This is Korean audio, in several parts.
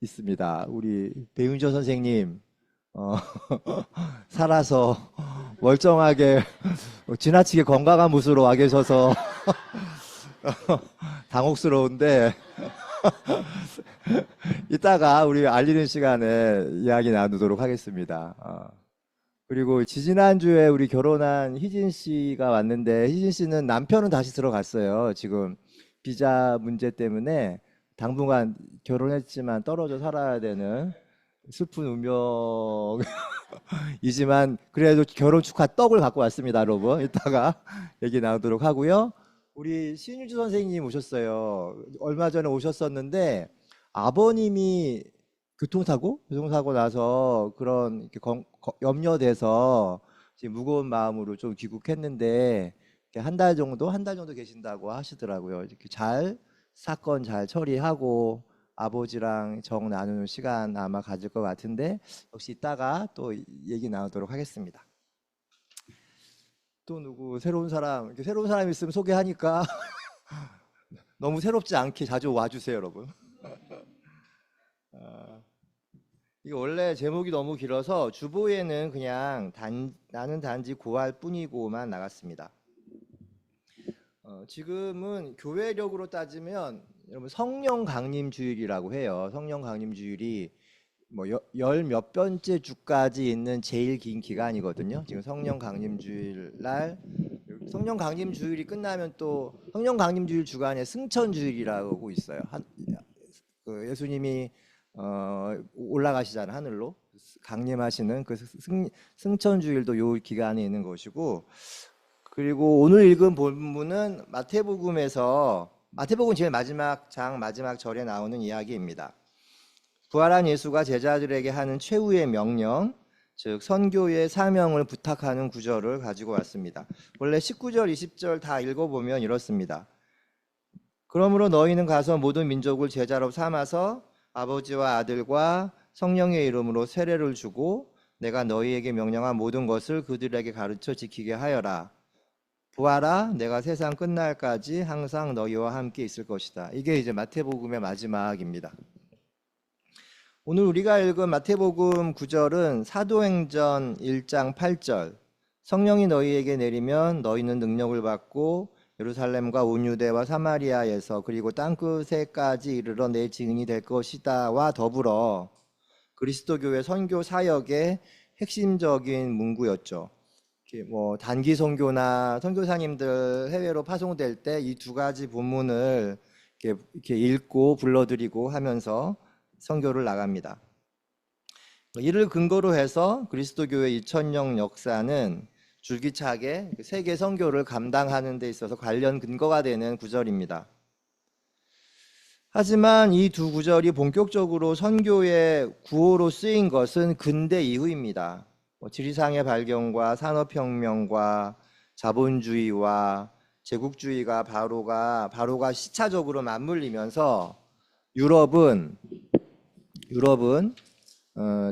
있습니다. 우리 배윤조 선생님, 어, 살아서 멀쩡하게 지나치게 건강한 모습으로 와 계셔서 당혹스러운데 이따가 우리 알리는 시간에 이야기 나누도록 하겠습니다. 그리고 지지난주에 우리 결혼한 희진 씨가 왔는데 희진 씨는 남편은 다시 들어갔어요. 지금 비자 문제 때문에 당분간 결혼했지만 떨어져 살아야 되는 슬픈 운명이지만 그래도 결혼 축하 떡을 갖고 왔습니다, 여러분. 이따가 얘기 나누도록 하고요. 우리 신유주 선생님 오셨어요. 얼마 전에 오셨었는데 아버님이 교통사고 나서 그런 이렇게 염려돼서 지금 무거운 마음으로 좀 귀국했는데 한 달 정도 계신다고 하시더라고요. 이렇게 사건 잘 처리하고 아버지랑 정 나누는 시간 아마 가질 것 같은데 역시 이따가 또 얘기 나누도록 하겠습니다. 또 누구 새로운 사람 있으면 소개하니까 너무 새롭지 않게 자주 와주세요, 여러분. 아, 이거 원래 제목이 너무 길어서 주보에는 그냥 나는 단지 고할 뿐이고만 나갔습니다. 지금은 교회력으로 따지면 여러분 성령 강림 주일이라고 해요. 성령 강림 주일이 뭐 열 몇 번째 주까지 있는 제일 긴 기간이거든요. 지금 성령 강림 주일 날 성령 강림 주일이 끝나면 또 성령 강림 주일 주간에 승천 주일이라고 있어요. 그 예수님이 올라가시잖아요, 하늘로. 강림하시는 그 승천 주일도 요 기간에 있는 것이고, 그리고 오늘 읽은 본문은 마태복음 제일 마지막 절에 나오는 이야기입니다. 부활한 예수가 제자들에게 하는 최후의 명령, 즉 선교의 사명을 부탁하는 구절을 가지고 왔습니다. 원래 19절, 20절 다 읽어보면 이렇습니다. 그러므로 너희는 가서 모든 민족을 제자로 삼아서 아버지와 아들과 성령의 이름으로 세례를 주고 내가 너희에게 명령한 모든 것을 그들에게 가르쳐 지키게 하여라. 보아라, 내가 세상 끝날까지 항상 너희와 함께 있을 것이다. 이게 이제 마태복음의 마지막입니다. 오늘 우리가 읽은 마태복음 9절은 사도행전 1장 8절 성령이 너희에게 내리면 너희는 능력을 받고 예루살렘과 온 유대와 사마리아에서 그리고 땅끝에까지 이르러 내 증인이 될 것이다와 더불어 그리스도 교회 선교 사역의 핵심적인 문구였죠. 뭐 단기 선교나 선교사님들 해외로 파송될 때 이 두 가지 본문을 이렇게 읽고 불러드리고 하면서 선교를 나갑니다. 이를 근거로 해서 그리스도 교회 2000년 역사는 줄기차게 세계 선교를 감당하는 데 있어서 관련 근거가 되는 구절입니다. 하지만 이 두 구절이 본격적으로 선교의 구호로 쓰인 것은 근대 이후입니다. 지리상의 발견과 산업혁명과 자본주의와 제국주의가 바로가 시차적으로 맞물리면서 유럽은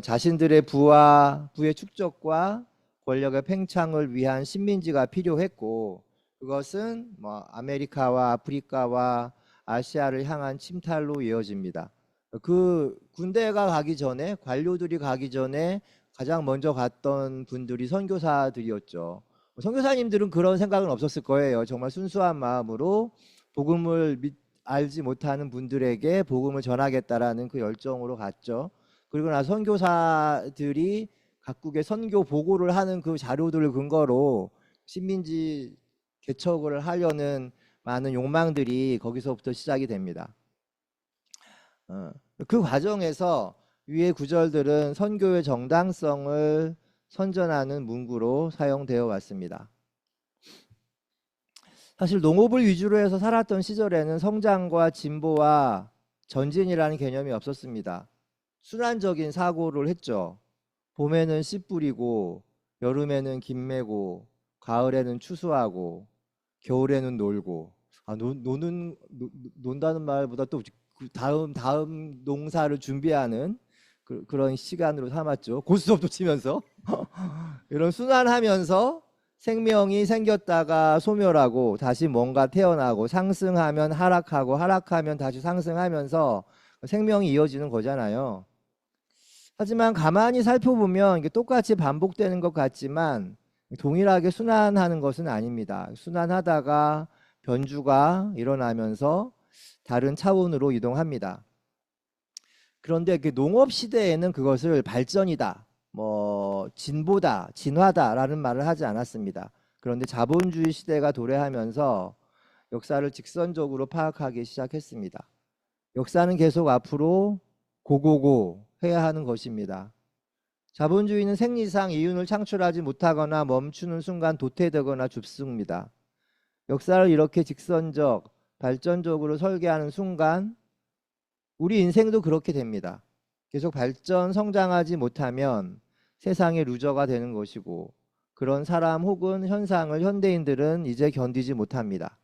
자신들의 부의 축적과 권력의 팽창을 위한 식민지가 필요했고 그것은 뭐 아메리카와 아프리카와 아시아를 향한 침탈로 이어집니다. 그 군대가 가기 전에 관료들이 가기 전에 가장 먼저 갔던 분들이 선교사들이었죠. 선교사님들은 그런 생각은 없었을 거예요. 정말 순수한 마음으로 복음을 알지 못하는 분들에게 복음을 전하겠다라는 그 열정으로 갔죠. 그리고 나서 선교사들이 각국의 선교 보고를 하는 그 자료들을 근거로 식민지 개척을 하려는 많은 욕망들이 거기서부터 시작이 됩니다. 그 과정에서 위의 구절들은 선교의 정당성을 선전하는 문구로 사용되어 왔습니다. 사실 농업을 위주로 해서 살았던 시절에는 성장과 진보와 전진이라는 개념이 없었습니다. 순환적인 사고를 했죠. 봄에는 씨 뿌리고 여름에는 김 매고 가을에는 추수하고 겨울에는 놀고 논다는 말보다 또 다음 농사를 준비하는 그런 시간으로 삼았죠. 고스톱도 치면서 이런 순환하면서 생명이 생겼다가 소멸하고 다시 뭔가 태어나고 상승하면 하락하고 하락하면 다시 상승하면서 생명이 이어지는 거잖아요. 하지만 가만히 살펴보면 이게 똑같이 반복되는 것 같지만 동일하게 순환하는 것은 아닙니다. 순환하다가 변주가 일어나면서 다른 차원으로 이동합니다. 그런데 그 농업 시대에는 그것을 발전이다, 뭐 진보다, 진화다라는 말을 하지 않았습니다. 그런데 자본주의 시대가 도래하면서 역사를 직선적으로 파악하기 시작했습니다. 역사는 계속 앞으로 고고고 해야 하는 것입니다. 자본주의는 생리상 이윤을 창출하지 못하거나 멈추는 순간 도태되거나 죽습니다. 역사를 이렇게 직선적, 발전적으로 설계하는 순간 우리 인생도 그렇게 됩니다. 계속 발전, 성장하지 못하면 세상의 루저가 되는 것이고 그런 사람 혹은 현상을 현대인들은 이제 견디지 못합니다.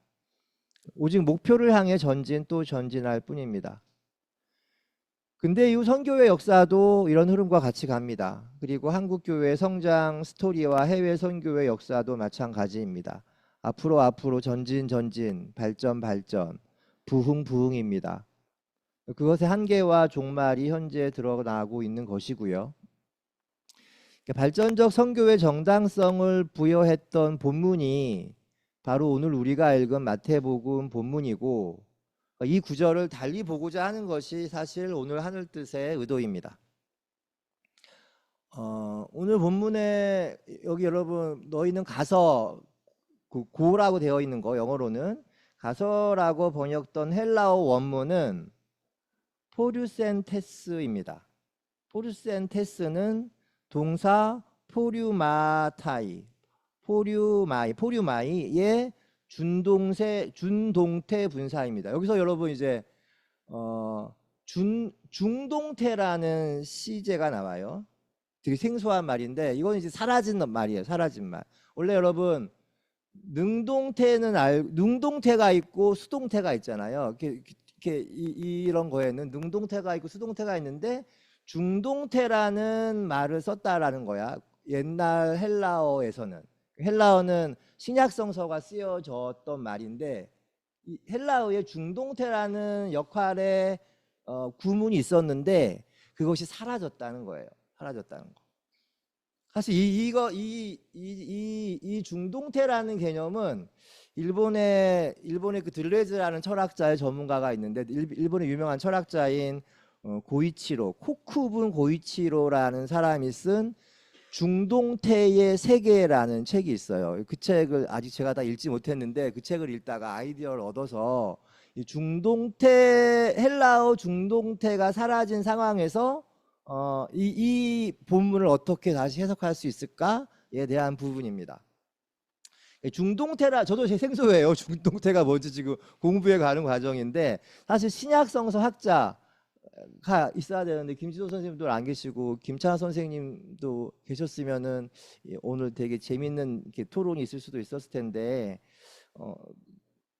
오직 목표를 향해 전진 또 전진할 뿐입니다. 근대 이후 선교회 역사도 이런 흐름과 같이 갑니다. 그리고 한국교회의 성장 스토리와 해외 선교회 역사도 마찬가지입니다. 앞으로 전진, 발전, 부흥입니다. 그것의 한계와 종말이 현재 드러나고 있는 것이고요. 발전적 선교의 정당성을 부여했던 본문이 바로 오늘 우리가 읽은 마태복음 본문이고 이 구절을 달리 보고자 하는 것이 사실 오늘 하늘 뜻의 의도입니다. 오늘 본문에 여기 여러분 너희는 가서 고라고 되어 있는 거 영어로는 가서라고 번역된 헬라어 원문은 포류센테스입니다. 포류센테스는 동사 포류마이의 준동태 분사입니다. 여기서 여러분 이제 중동태라는 시제가 나와요. 되게 생소한 말인데 이건 이제 사라진 말이에요. 사라진 말. 원래 여러분 능동태가 있고 수동태가 있잖아요. 이런 거에는 능동태가 있고 수동태가 있는데 중동태라는 말을 썼다라는 거야. 옛날 헬라어는 신약성서가 쓰여졌던 말인데 이 헬라어의 중동태라는 역할의 구문이 있었는데 그것이 사라졌다는 거예요. 사라졌다는 거. 사실 이 중동태라는 개념은 일본의 그 들레즈라는 철학자의 전문가가 있는데 일본의 유명한 철학자인 코쿠분 고이치로라는 사람이 쓴 중동태의 세계라는 책이 있어요. 그 책을 아직 제가 다 읽지 못했는데 그 책을 읽다가 아이디어를 얻어서 이 헬라어 중동태가 사라진 상황에서 이 본문을 어떻게 다시 해석할 수 있을까에 대한 부분입니다. 저도 제 생소해요. 중동태가 뭔지 지금 공부해 가는 과정인데 사실 신약성서 학자가 있어야 되는데 김지도 선생님도 안 계시고 김찬 선생님도 계셨으면은 오늘 되게 재밌는 토론이 있을 수도 있었을 텐데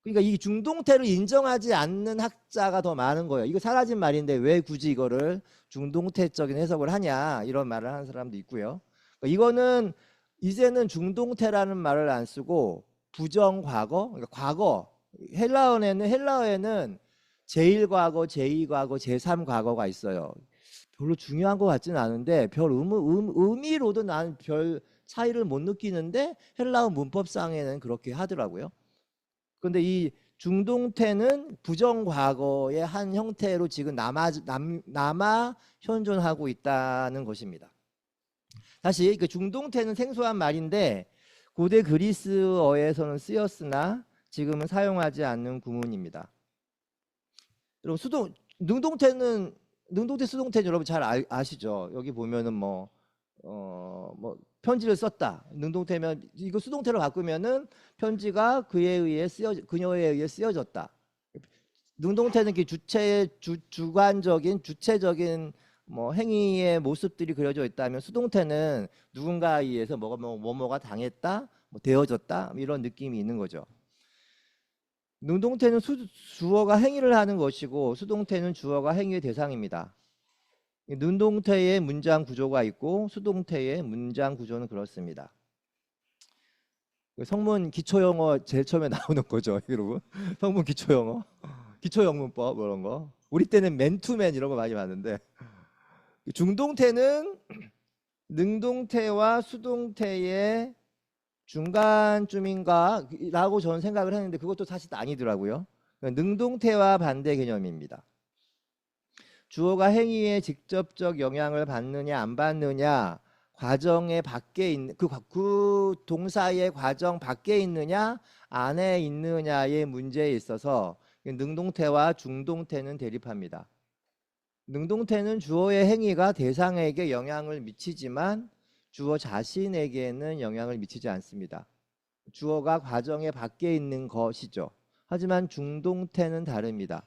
그러니까 이 중동태를 인정하지 않는 학자가 더 많은 거예요. 이거 사라진 말인데 왜 굳이 이거를 중동태적인 해석을 하냐 이런 말을 하는 사람도 있고요. 그러니까 이거는 이제는 중동태라는 말을 안 쓰고 부정과거, 그러니까 과거. 헬라어에는 제1과거, 제2과거, 제3과거가 있어요. 별로 중요한 것 같지는 않은데 별 의미로도 난 별 차이를 못 느끼는데 헬라어 문법상에는 그렇게 하더라고요. 그런데 이 중동태는 부정과거의 한 형태로 지금 남아 현존하고 있다는 것입니다. 다시 그 중동태는 생소한 말인데 고대 그리스어에서는 쓰였으나 지금은 사용하지 않는 구문입니다. 여러분 능동태, 수동태는 여러분 잘 아시죠? 여기 보면은 뭐 편지를 썼다. 능동태면 이거 수동태로 바꾸면은 편지가 그녀에 의해 쓰여졌다. 능동태는 주체적인 뭐 행위의 모습들이 그려져 있다면 수동태는 누군가에 의해서 뭐가 당했다, 되어졌다 이런 느낌이 있는 거죠. 능동태는 주어가 행위를 하는 것이고 수동태는 주어가 행위의 대상입니다. 능동태의 문장 구조가 있고 수동태의 문장 구조는 그렇습니다. 성문 기초영어 제일 처음에 나오는 거죠, 여러분. 성문 기초영어, 기초영문법 이런 거. 우리 때는 맨투맨 이런 거 많이 봤는데 중동태는 능동태와 수동태의 중간쯤인가 라고 저는 생각을 했는데 그것도 사실 아니더라고요. 능동태와 반대 개념입니다. 주어가 행위에 직접적 영향을 받느냐 안 받느냐, 과정의 밖에 있는 그 동사의 과정 밖에 있느냐 안에 있느냐의 문제에 있어서 능동태와 중동태는 대립합니다. 능동태는 주어의 행위가 대상에게 영향을 미치지만 주어 자신에게는 영향을 미치지 않습니다. 주어가 과정의 밖에 있는 것이죠. 하지만 중동태는 다릅니다.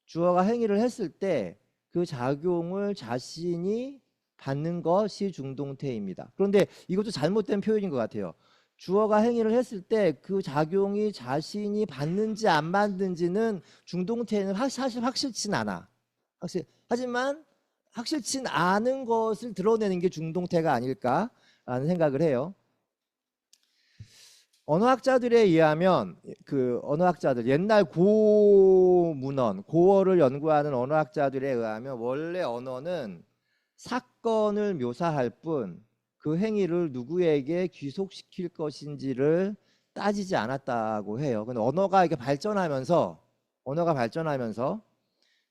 주어가 행위를 했을 때 그 작용을 자신이 받는 것이 중동태입니다. 그런데 이것도 잘못된 표현인 것 같아요. 주어가 행위를 했을 때 그 작용이 자신이 받는지 안 받는지는 중동태는 사실 확실치는 않아. 하지만 확실치 않은 것을 드러내는 게 중동태가 아닐까라는 생각을 해요. 언어학자들에 의하면 그 언어학자들 옛날 고문헌, 고어를 연구하는 언어학자들에 의하면 원래 언어는 사건을 묘사할 뿐 그 행위를 누구에게 귀속시킬 것인지를 따지지 않았다고 해요. 근데 언어가 이렇게 발전하면서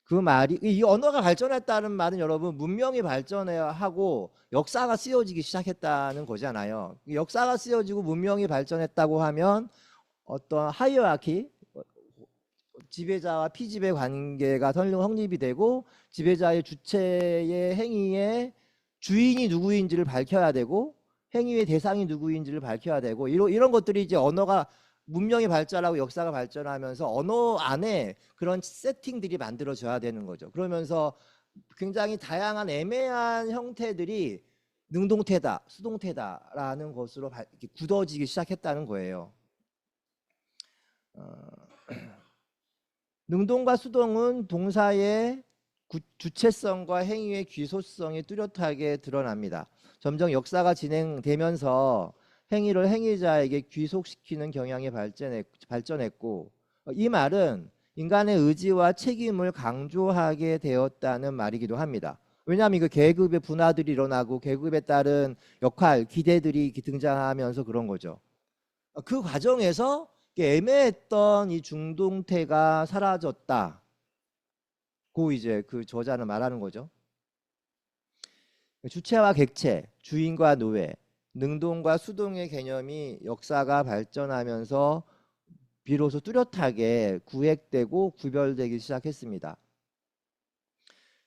그 말이 이 언어가 발전했다는 말은 여러분 문명이 발전해야 하고 역사가 쓰여지기 시작했다는 거잖아요. 역사가 쓰여지고 문명이 발전했다고 하면 어떤 하이어라키 지배자와 피지배 관계가 성립이 되고 지배자의 주체의 행위의 주인이 누구인지를 밝혀야 되고 행위의 대상이 누구인지를 밝혀야 되고 이런 것들이 이제 언어가 문명이 발전하고 역사가 발전하면서 언어 안에 그런 세팅들이 만들어져야 되는 거죠. 그러면서 굉장히 다양한 애매한 형태들이 능동태다, 수동태다라는 것으로 굳어지기 시작했다는 거예요. 능동과 수동은 동사의 주체성과 행위의 귀소성이 뚜렷하게 드러납니다. 점점 역사가 진행되면서 행위를 행위자에게 귀속시키는 경향이 발전했고 이 말은 인간의 의지와 책임을 강조하게 되었다는 말이기도 합니다. 왜냐하면 그 계급의 분화들이 일어나고 계급에 따른 역할, 기대들이 등장하면서 그런 거죠. 그 과정에서 애매했던 이 중동태가 사라졌다. 고 이제 그 저자는 말하는 거죠. 주체와 객체, 주인과 노예, 능동과 수동의 개념이 역사가 발전하면서 비로소 뚜렷하게 구획되고 구별되기 시작했습니다.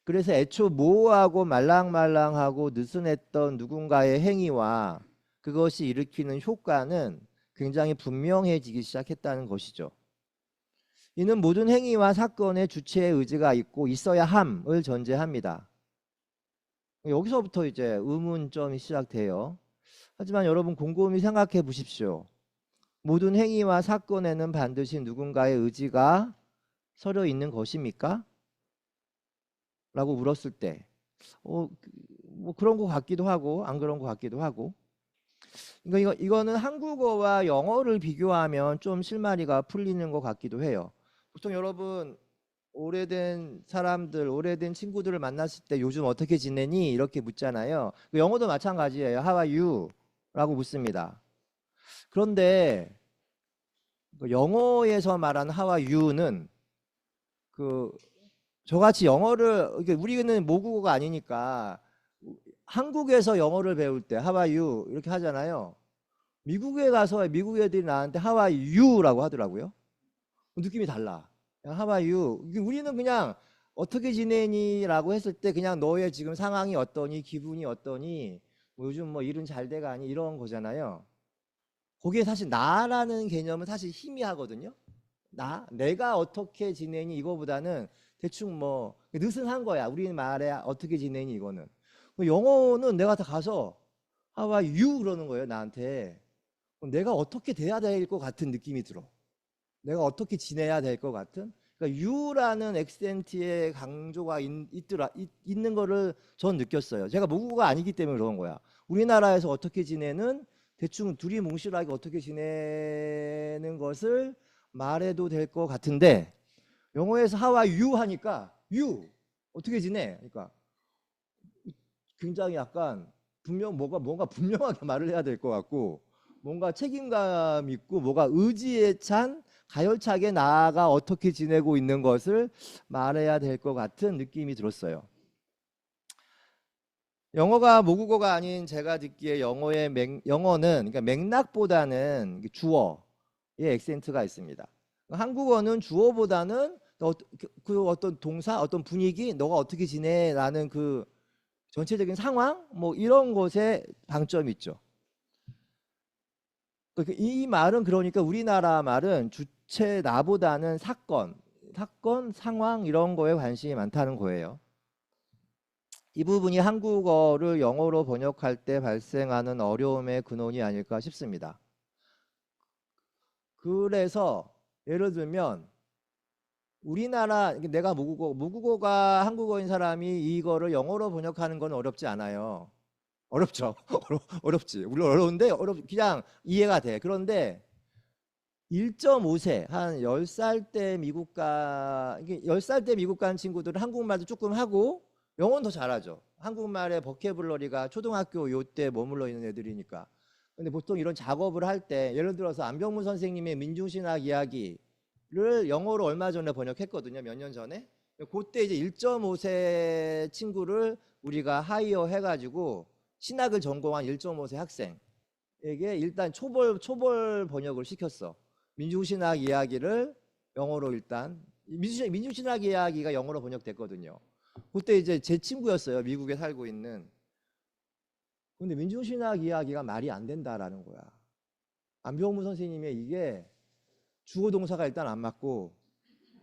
그래서 애초 모호하고 말랑말랑하고 느슨했던 누군가의 행위와 그것이 일으키는 효과는 굉장히 분명해지기 시작했다는 것이죠. 이는 모든 행위와 사건의 주체의 의지가 있고 있어야 함을 전제합니다. 여기서부터 이제 의문점이 시작돼요. 하지만 여러분 곰곰이 생각해 보십시오. 모든 행위와 사건에는 반드시 누군가의 의지가 서려 있는 것입니까? 라고 물었을 때 뭐 그런 것 같기도 하고 안 그런 것 같기도 하고 이거는 한국어와 영어를 비교하면 좀 실마리가 풀리는 것 같기도 해요. 보통 여러분 오래된 사람들, 오래된 친구들을 만났을 때 요즘 어떻게 지내니? 이렇게 묻잖아요. 영어도 마찬가지예요. How are you? 라고 묻습니다. 그런데 영어에서 말하는 How are you는 저같이 영어를 우리는 모국어가 아니니까 한국에서 영어를 배울 때 How are you? 이렇게 하잖아요. 미국에 가서 미국 애들이 나한테 How are you?라고 하더라고요. 느낌이 달라. How are you? 우리는 그냥 어떻게 지내니? 라고 했을 때 그냥 너의 지금 상황이 어떠니? 기분이 어떠니? 뭐 요즘 뭐 일은 잘 돼가니? 이런 거잖아요. 거기에 사실 나라는 개념은 사실 희미하거든요. 내가 어떻게 지내니? 이거보다는 대충 뭐 느슨한 거야. 우리 말에 어떻게 지내니? 이거는. 영어는 내가 다 가서 How are you? 그러는 거예요. 나한테. 내가 어떻게 돼야 될 것 같은 느낌이 들어. 내가 어떻게 지내야 될 것 같은? 그러니까 you라는 액센트의 강조가 있는 거를 전 느꼈어요. 제가 모국어가 아니기 때문에 그런 거야. 우리나라에서 어떻게 지내는 대충 두리뭉실하게 어떻게 지내는 것을 말해도 될 것 같은데 영어에서 how are you 하니까 you 어떻게 지내? 그러니까 굉장히 약간 뭔가 분명하게 말을 해야 될 것 같고, 뭔가 책임감 있고 뭐가 의지에 찬 가열차게 나아가 어떻게 지내고 있는 것을 말해야 될 것 같은 느낌이 들었어요. 영어가 모국어가 아닌 제가 듣기에 영어는 그러니까 맥락보다는 주어의 액센트가 있습니다. 한국어는 주어보다는 그 어떤 동사, 어떤 분위기, 너가 어떻게 지내라는 그 전체적인 상황, 뭐 이런 것에 방점이 있죠. 이 말은 그러니까 우리나라 말은 주체 나보다는 사건, 상황 이런 거에 관심이 많다는 거예요. 이 부분이 한국어를 영어로 번역할 때 발생하는 어려움의 근원이 아닐까 싶습니다. 그래서 예를 들면 우리나라 내가 모국어가 한국어인 사람이 이거를 영어로 번역하는 건 어렵지 않아요. 어렵죠. 어렵지. 물론 어려운데 그냥 이해가 돼. 그런데 1.5세 한 10살 때 이게 10살 때 미국 간 친구들은 한국말도 조금 하고 영어는 더 잘하죠. 한국말의 버케블러리가 초등학교 요때 머물러 있는 애들이니까. 근데 보통 이런 작업을 할 때 예를 들어서 안병무 선생님의 민중신학 이야기를 영어로 얼마 전에 번역했거든요. 몇 년 전에. 그때 이제 1.5세 친구를 우리가 하이어 해가지고 신학을 전공한 1.5세 학생에게 일단 초벌 번역을 시켰어. 민중신학 이야기를 영어로 일단 민중신학 이야기가 영어로 번역됐거든요. 그때 이제 제 친구였어요. 미국에 살고 있는. 근데 민중신학 이야기가 말이 안 된다라는 거야. 안병무 선생님의 이게 주어 동사가 일단 안 맞고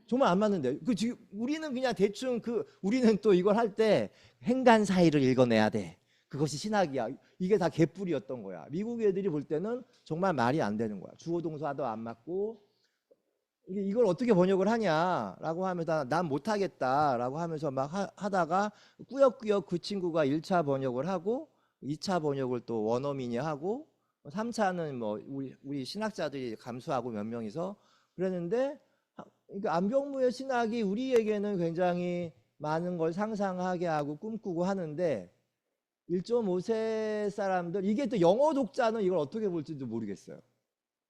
정말 안 맞는데 지금 우리는 그냥 대충 우리는 또 이걸 할 때 행간 사이를 읽어내야 돼. 그것이 신학이야. 이게 다 개뿔이었던 거야. 미국 애들이 볼 때는 정말 말이 안 되는 거야. 주어 동사도 안 맞고 이걸 어떻게 번역을 하냐라고 하면서 난 못하겠다라고 하면서 막 하다가 꾸역꾸역 그 친구가 1차 번역을 하고 2차 번역을 또 원어민이 하고 3차는 뭐 우리 신학자들이 감수하고 몇 명이서 그랬는데, 그러니까 안병무의 신학이 우리에게는 굉장히 많은 걸 상상하게 하고 꿈꾸고 하는데 1.5세 사람들, 이게 또 영어 독자는 이걸 어떻게 볼지도 모르겠어요.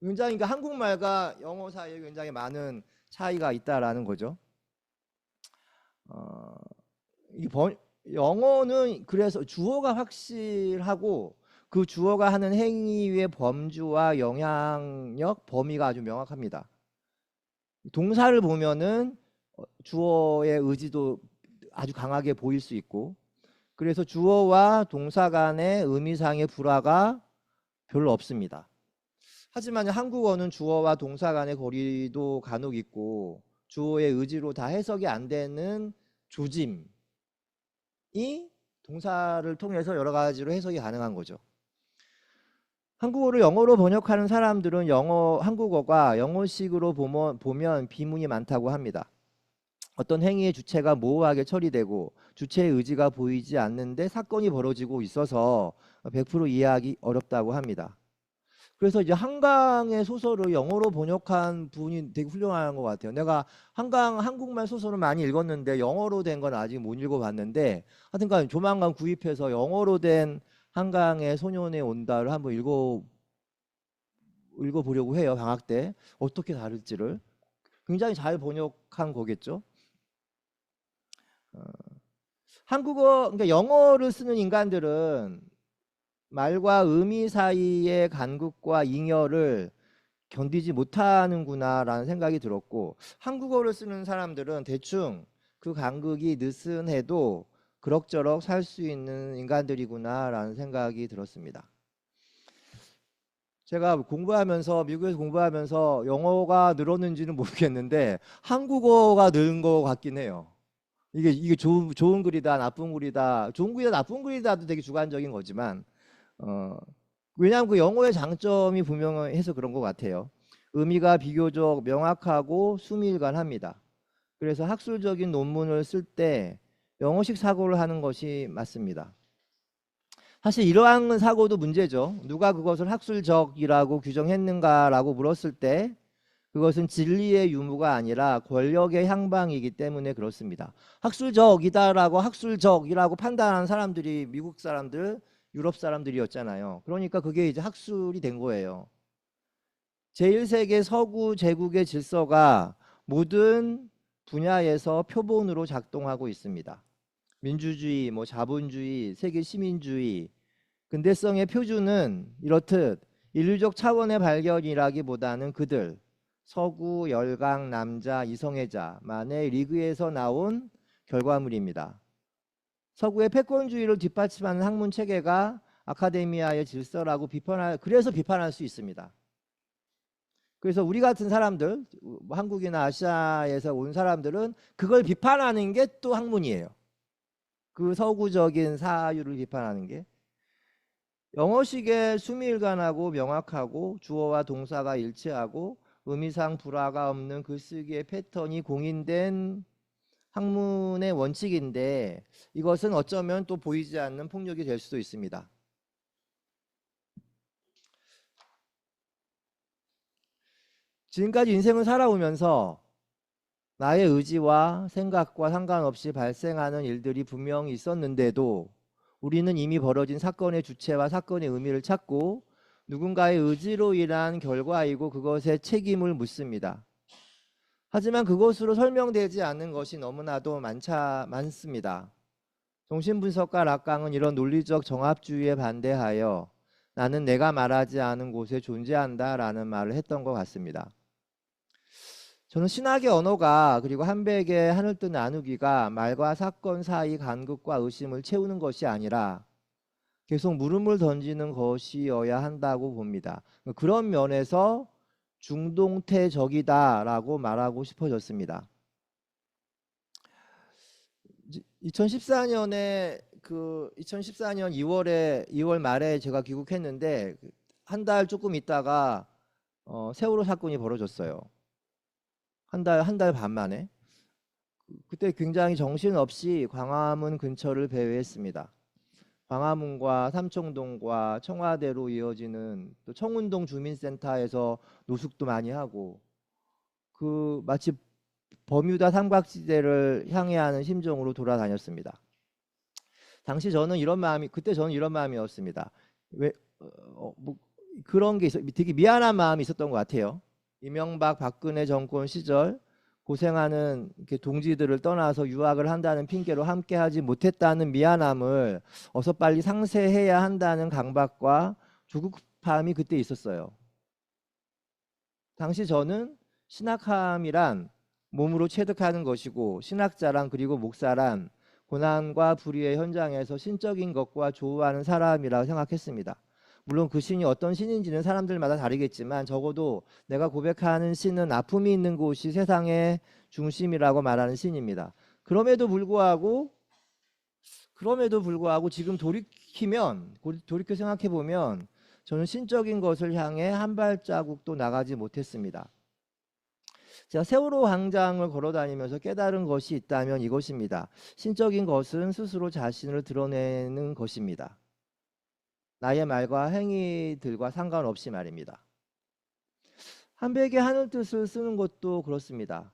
굉장히 그러니까 한국말과 영어 사이에 굉장히 많은 차이가 있다라는 거죠. 영어는 그래서 주어가 확실하고 그 주어가 하는 행위의 범주와 영향력, 범위가 아주 명확합니다. 동사를 보면은 주어의 의지도 아주 강하게 보일 수 있고, 그래서 주어와 동사 간의 의미상의 불화가 별로 없습니다. 하지만 한국어는 주어와 동사 간의 거리도 간혹 있고 주어의 의지로 다 해석이 안 되는 조짐이 동사를 통해서 여러 가지로 해석이 가능한 거죠. 한국어를 영어로 번역하는 사람들은 한국어가 영어식으로 보면 비문이 많다고 합니다. 어떤 행위의 주체가 모호하게 처리되고 주체의 의지가 보이지 않는데 사건이 벌어지고 있어서 100% 이해하기 어렵다고 합니다. 그래서 이제 한강의 소설을 영어로 번역한 분이 되게 훌륭한 것 같아요. 내가 한국말 소설을 많이 읽었는데 영어로 된 건 아직 못 읽어봤는데, 하여튼간 조만간 구입해서 영어로 된 한강의 소년의 온다를 한번 읽어보려고 해요. 방학 때 어떻게 다를지를. 굉장히 잘 번역한 거겠죠. 그러니까 영어를 쓰는 인간들은 말과 의미 사이의 간극과 잉여를 견디지 못하는구나라는 생각이 들었고, 한국어를 쓰는 사람들은 대충 그 간극이 느슨해도 그럭저럭 살 수 있는 인간들이구나라는 생각이 들었습니다. 제가 미국에서 공부하면서 영어가 늘었는지는 모르겠는데 한국어가 늘은 것 같긴 해요. 이게 좋은 글이다, 나쁜 글이다, 좋은 글이다, 나쁜 글이다도 되게 주관적인 거지만, 왜냐하면 그 영어의 장점이 분명해서 그런 것 같아요. 의미가 비교적 명확하고 수밀관합니다. 그래서 학술적인 논문을 쓸 때 영어식 사고를 하는 것이 맞습니다. 사실 이러한 사고도 문제죠. 누가 그것을 학술적이라고 규정했는가라고 물었을 때 그것은 진리의 유무가 아니라 권력의 향방이기 때문에 그렇습니다. 학술적이다라고 학술적이라고 판단하는 사람들이 미국 사람들, 유럽 사람들이었잖아요. 그러니까 그게 이제 학술이 된 거예요. 제1세계 서구 제국의 질서가 모든 분야에서 표본으로 작동하고 있습니다. 민주주의, 뭐 자본주의, 세계 시민주의, 근대성의 표준은 이렇듯 인류적 차원의 발견이라기보다는 그들 서구 열강 남자 이성애자만의 리그에서 나온 결과물입니다. 서구의 패권주의를 뒷받침하는 학문 체계가 아카데미아의 질서라고 그래서 비판할 수 있습니다. 그래서 우리 같은 사람들, 한국이나 아시아에서 온 사람들은 그걸 비판하는 게 또 학문이에요. 그 서구적인 사유를 비판하는 게. 영어식의 수미일관하고 명확하고 주어와 동사가 일치하고 의미상 불화가 없는 글쓰기의 패턴이 공인된 학문의 원칙인데 이것은 어쩌면 또 보이지 않는 폭력이 될 수도 있습니다. 지금까지 인생을 살아오면서 나의 의지와 생각과 상관없이 발생하는 일들이 분명히 있었는데도 우리는 이미 벌어진 사건의 주체와 사건의 의미를 찾고 누군가의 의지로 인한 결과이고 그것에 책임을 묻습니다. 하지만 그것으로 설명되지 않는 것이 너무나도 많습니다. 정신분석가 락강은 이런 논리적 정합주의에 반대하여 나는 내가 말하지 않은 곳에 존재한다 라는 말을 했던 것 같습니다. 저는 신학의 언어가 그리고 한백의 하늘뜻 나누기가 말과 사건 사이 간극과 의심을 채우는 것이 아니라 계속 물음을 던지는 것이어야 한다고 봅니다. 그런 면에서 중동태적이다라고 말하고 싶어졌습니다. 2014년에 2014년 2월 말에 제가 귀국했는데 한 달 조금 있다가 세월호 사건이 벌어졌어요. 한 달 반 만에. 그때 굉장히 정신없이 광화문 근처를 배회했습니다. 광화문과 삼청동과 청와대로 이어지는 또 청운동 주민센터에서 노숙도 많이 하고 마치 버뮤다 삼각지대를 향해하는 심정으로 돌아다녔습니다. 당시 그때 저는 이런 마음이었습니다. 뭐 그런 게 되게 미안한 마음이 있었던 것 같아요. 이명박 박근혜 정권 시절 고생하는 동지들을 떠나서 유학을 한다는 핑계로 함께하지 못했다는 미안함을 어서 빨리 상쇄해야 한다는 강박과 조급함이 그때 있었어요. 당시 저는 신학함이란 몸으로 체득하는 것이고 신학자란 그리고 목사란 고난과 불의의 현장에서 신적인 것과 조우하는 사람이라고 생각했습니다. 물론 그 신이 어떤 신인지는 사람들마다 다르겠지만 적어도 내가 고백하는 신은 아픔이 있는 곳이 세상의 중심이라고 말하는 신입니다. 그럼에도 불구하고 지금 돌이켜 생각해 보면 저는 신적인 것을 향해 한 발자국도 나가지 못했습니다. 제가 세월호 광장을 걸어다니면서 깨달은 것이 있다면 이것입니다. 신적인 것은 스스로 자신을 드러내는 것입니다. 나의 말과 행위들과 상관없이 말입니다. 한백의 하늘뜻을 쓰는 것도 그렇습니다.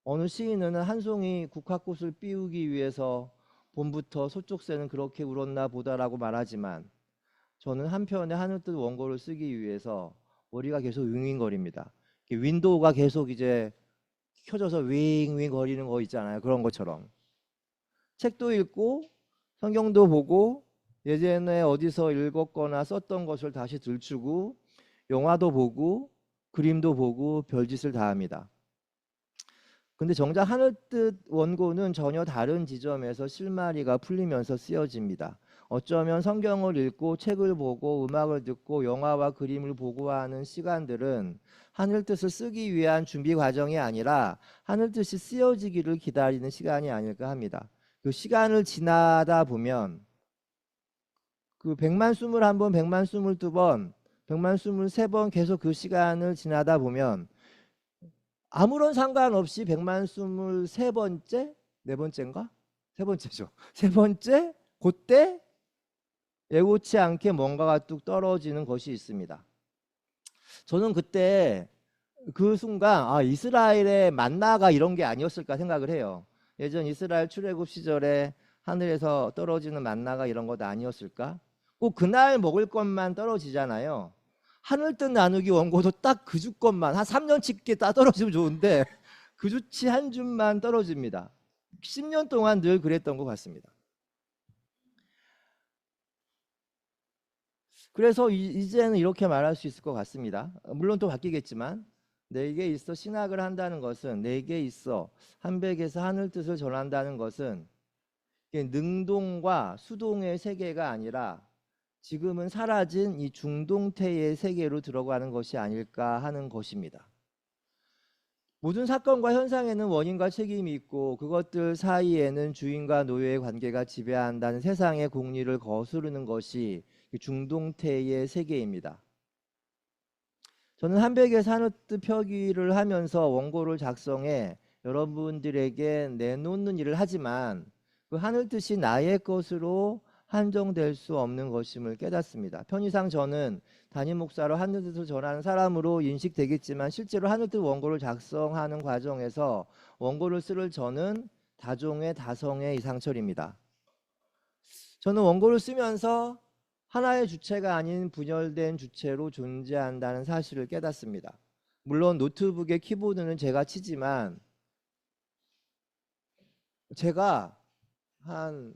어느 시인은 한 송이 국화꽃을 띄우기 위해서 봄부터 소쪽새는 그렇게 울었나 보다라고 말하지만 저는 한편의 하늘뜻 원고를 쓰기 위해서 머리가 계속 윙윙거립니다. 윈도우가 계속 이제 켜져서 윙윙 거리는 거 있잖아요. 그런 것처럼 책도 읽고 성경도 보고 예전에 어디서 읽었거나 썼던 것을 다시 들추고 영화도 보고 그림도 보고 별짓을 다 합니다. 근데 정작 하늘뜻 원고는 전혀 다른 지점에서 실마리가 풀리면서 쓰여집니다. 어쩌면 성경을 읽고 책을 보고 음악을 듣고 영화와 그림을 보고 하는 시간들은 하늘뜻을 쓰기 위한 준비 과정이 아니라 하늘뜻이 쓰여지기를 기다리는 시간이 아닐까 합니다. 그 시간을 지나다 보면 그 100만 21번, 100만 22번, 100만 23번 계속 그 시간을 지나다 보면 아무런 상관없이 100만 23번째? 네 번째인가? 세 번째죠. 세 번째? 그때 예고치 않게 뭔가가 뚝 떨어지는 것이 있습니다. 저는 그때 그 순간 이스라엘의 만나가 이런 게 아니었을까 생각을 해요. 예전 이스라엘 출애굽 시절에 하늘에서 떨어지는 만나가 이런 것 아니었을까? 꼭 그날 먹을 것만 떨어지잖아요. 하늘뜻 나누기 원고도 딱 그 주 것만 한 3년치께 딱 떨어지면 좋은데 그 주치 한 줌만 떨어집니다. 10년 동안 늘 그랬던 것 같습니다. 그래서 이제는 이렇게 말할 수 있을 것 같습니다. 물론 또 바뀌겠지만 내게 있어 신학을 한다는 것은, 내게 있어 한백에서 하늘 뜻을 전한다는 것은 능동과 수동의 세계가 아니라 지금은 사라진 이 중동태의 세계로 들어가는 것이 아닐까 하는 것입니다. 모든 사건과 현상에는 원인과 책임이 있고 그것들 사이에는 주인과 노예의 관계가 지배한다는 세상의 공리를 거스르는 것이 중동태의 세계입니다. 저는 한백에서 하늘 뜻 표기를 하면서 원고를 작성해 여러분들에게 내놓는 일을 하지만 그 하늘 뜻이 나의 것으로 한정될 수 없는 것임을 깨닫습니다. 편의상 저는 담임 목사로 하늘 뜻을 전하는 사람으로 인식되겠지만 실제로 하늘 뜻 원고를 작성하는 과정에서 원고를 쓸 저는 다종의 다성의 이상철입니다. 저는 원고를 쓰면서 하나의 주체가 아닌 분열된 주체로 존재한다는 사실을 깨닫습니다. 물론 노트북의 키보드는 제가 치지만 제가 한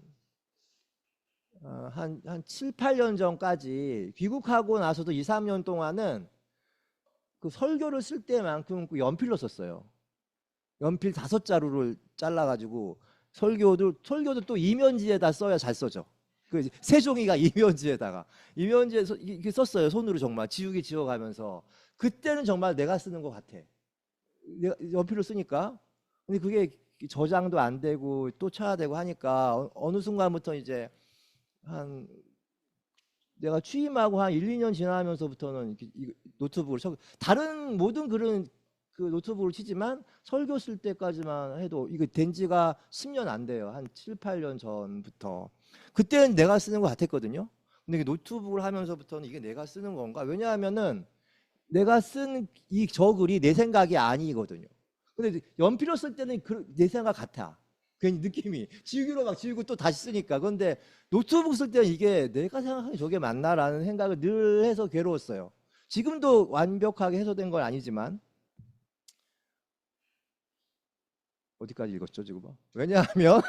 7, 8년 전까지 귀국하고 나서도 2, 3년 동안은 그 설교를 쓸 때만큼 그 연필로 썼어요. 연필 5자루를 잘라가지고 설교도 또 이면지에다 써야 잘 써져. 그 세종이가 이면지에다가 이면지에서 이렇게 썼어요. 손으로 정말 지우개 지워가면서. 그때는 정말 내가 쓰는 것 같아. 내가 연필로 쓰니까. 근데 그게 저장도 안 되고 또 쳐야 되고 하니까 어느 순간부터 이제 한 내가 취임하고 한 1, 2년 지나면서부터는 노트북을 다른 모든 글은 그 노트북을 치지만 설교 쓸 때까지만 해도 이거 된 지가 10년 안 돼요. 한 7, 8년 전부터. 그때는 내가 쓰는 것 같았거든요. 근데 노트북을 하면서부터는 이게 내가 쓰는 건가? 왜냐하면은 내가 쓴 저 글이 내 생각이 아니거든요. 근데 연필로 쓸 때는 내 생각 같아. 괜히 느낌이 지우기로 막 지우고 또 다시 쓰니까. 그런데 노트북 쓸 때는 이게 내가 생각하기 저게 맞나라는 생각을 늘 해서 괴로웠어요. 지금도 완벽하게 해소된 건 아니지만. 어디까지 읽었죠 지금? 왜냐하면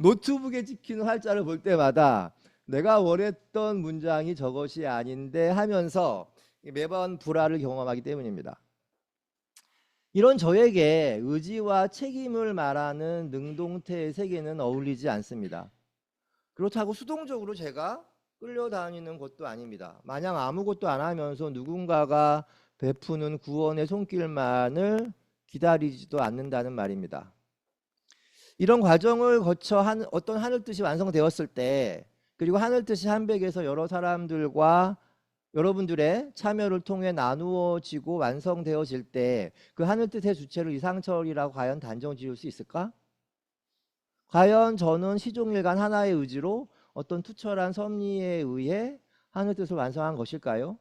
노트북에 찍히는 활자를 볼 때마다 내가 원했던 문장이 저것이 아닌데 하면서 매번 불화를 경험하기 때문입니다. 이런 저에게 의지와 책임을 말하는 능동태의 세계는 어울리지 않습니다. 그렇다고 수동적으로 제가 끌려다니는 것도 아닙니다. 마냥 아무것도 안 하면서 누군가가 베푸는 구원의 손길만을 기다리지도 않는다는 말입니다. 이런 과정을 거쳐 어떤 하늘뜻이 완성되었을 때, 그리고 하늘뜻이 한백에서 여러 사람들과 여러분들의 참여를 통해 나누어지고 완성되어질 때 그 하늘뜻의 주체를 이상철이라고 과연 단정 지을 수 있을까? 과연 저는 시종일관 하나의 의지로 어떤 투철한 섭리에 의해 하늘뜻을 완성한 것일까요?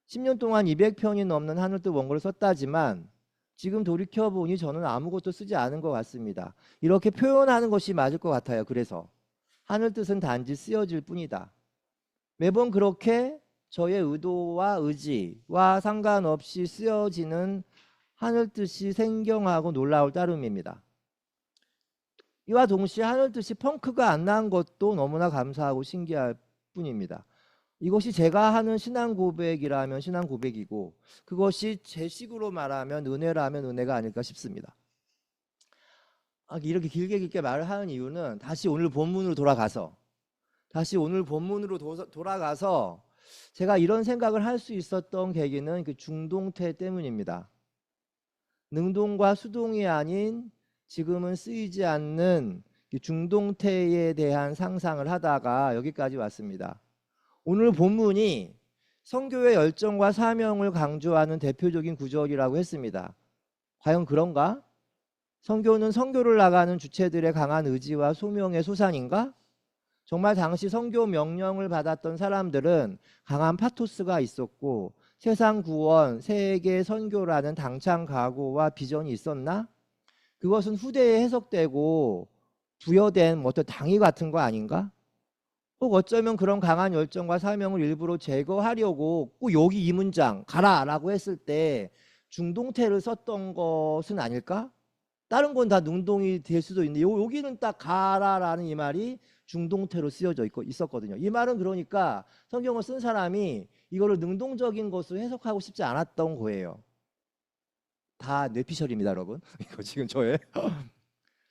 10년 동안 200편이 넘는 하늘뜻 원고를 썼다지만 지금 돌이켜보니 저는 아무것도 쓰지 않은 것 같습니다. 이렇게 표현하는 것이 맞을 것 같아요. 그래서 하늘뜻은 단지 쓰여질 뿐이다. 매번 그렇게 저의 의도와 의지와 상관없이 쓰여지는 하늘뜻이 생경하고 놀라울 따름입니다. 이와 동시에 하늘뜻이 펑크가 안 난 것도 너무나 감사하고 신기할 뿐입니다. 이것이 제가 하는 신앙 고백이라면 신앙 고백이고 그것이 제 식으로 말하면 은혜라면 은혜가 아닐까 싶습니다. 이렇게 길게 말을 하는 이유는 다시 오늘 본문으로 돌아가서 제가 이런 생각을 할 수 있었던 계기는 그 중동태 때문입니다. 능동과 수동이 아닌 지금은 쓰이지 않는 중동태에 대한 상상을 하다가 여기까지 왔습니다. 오늘 본문이 선교의 열정과 사명을 강조하는 대표적인 구절이라고 했습니다. 과연 그런가? 선교는 선교를 나가는 주체들의 강한 의지와 소명의 소산인가? 정말 당시 선교 명령을 받았던 사람들은 강한 파토스가 있었고 세상 구원, 세계 선교라는 당찬 각오와 비전이 있었나? 그것은 후대에 해석되고 부여된 뭐 어떤 당위 같은 거 아닌가? 혹 어쩌면 그런 강한 열정과 사명을 일부러 제거하려고 꼭 여기 이 문장 가라라고 했을 때 중동태를 썼던 것은 아닐까? 다른 건 다 능동이 될 수도 있는데 여기는 딱 가라라는 이 말이 중동태로 쓰여져 있었거든요. 이 말은 그러니까 성경을 쓴 사람이 이거를 능동적인 것으로 해석하고 싶지 않았던 거예요. 다 뇌피셜입니다, 여러분. 이거 지금 저의.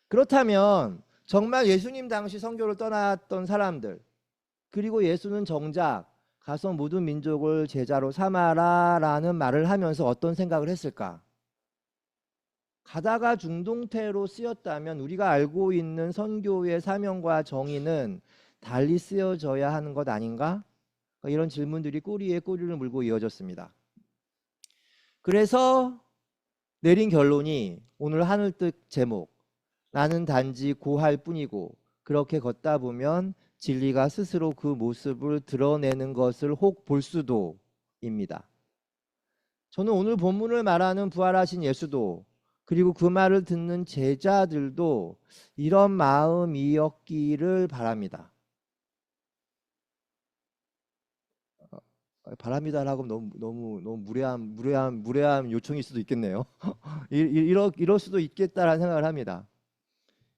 그렇다면 정말 예수님 당시 선교를 떠났던 사람들, 그리고 예수는 정작 가서 모든 민족을 제자로 삼아라라는 말을 하면서 어떤 생각을 했을까? 가다가 중동태로 쓰였다면 우리가 알고 있는 선교의 사명과 정의는 달리 쓰여져야 하는 것 아닌가? 이런 질문들이 꼬리에 꼬리를 물고 이어졌습니다. 그래서 내린 결론이 오늘 하늘뜻 제목, 나는 단지 고할 뿐이고 그렇게 걷다 보면 진리가 스스로 그 모습을 드러내는 것을 혹 볼 수도입니다. 저는 오늘 본문을 말하는 부활하신 예수도 그리고 그 말을 듣는 제자들도 이런 마음이었기를 바랍니다. 바랍니다라고 너무 무례한 요청일 수도 있겠네요. 이럴 수도 있겠다라는 생각을 합니다.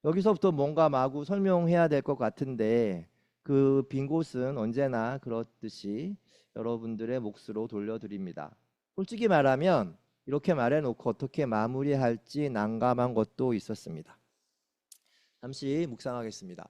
여기서부터 뭔가 마구 설명해야 될 것 같은데 그 빈 곳은 언제나 그렇듯이 여러분들의 몫으로 돌려드립니다. 솔직히 말하면 이렇게 말해놓고 어떻게 마무리할지 난감한 것도 있었습니다. 잠시 묵상하겠습니다.